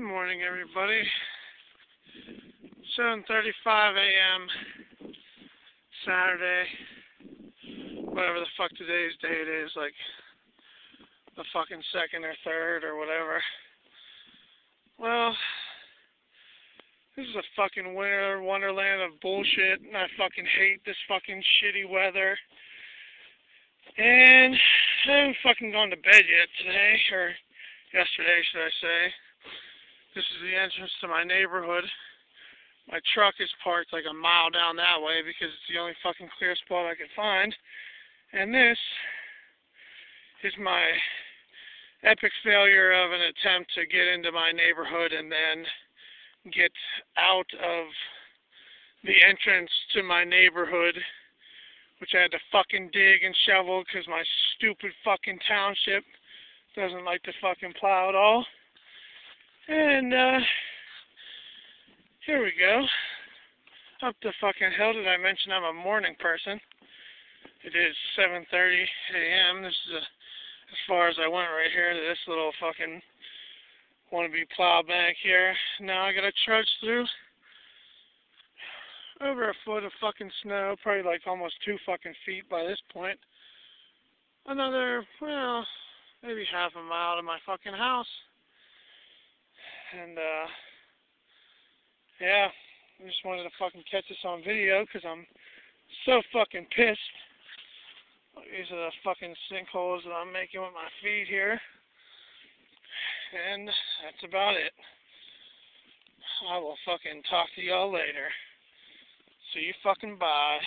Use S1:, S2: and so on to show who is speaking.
S1: Good morning, everybody. 7:35 a.m. Saturday, whatever the fuck today's date is, like the fucking 2nd or 3rd or whatever. Well, this is a fucking winter wonderland of bullshit, and I fucking hate this fucking shitty weather. And I haven't fucking gone to bed yet today, or yesterday, should I say. This is the entrance to my neighborhood. My truck is parked like a mile down that way because it's the only fucking clear spot I could find. And this is my epic failure of an attempt to get into my neighborhood and then get out of the entrance to my neighborhood, which I had to fucking dig and shovel because my stupid fucking township doesn't like to fucking plow at all. And, here we go. Up the fucking hill. Did I mention I'm a morning person? It is 7:30 a.m. This is as far as I went right here to this little fucking wannabe plow bank here. Now I gotta trudge through over a foot of fucking snow, probably like almost 2 fucking feet by this point. Another, well, maybe half a mile to my fucking house. And, yeah, I just wanted to fucking catch this on video because I'm so fucking pissed. These are the fucking sinkholes that I'm making with my feet here. And that's about it. I will fucking talk to y'all later. See you fucking bye.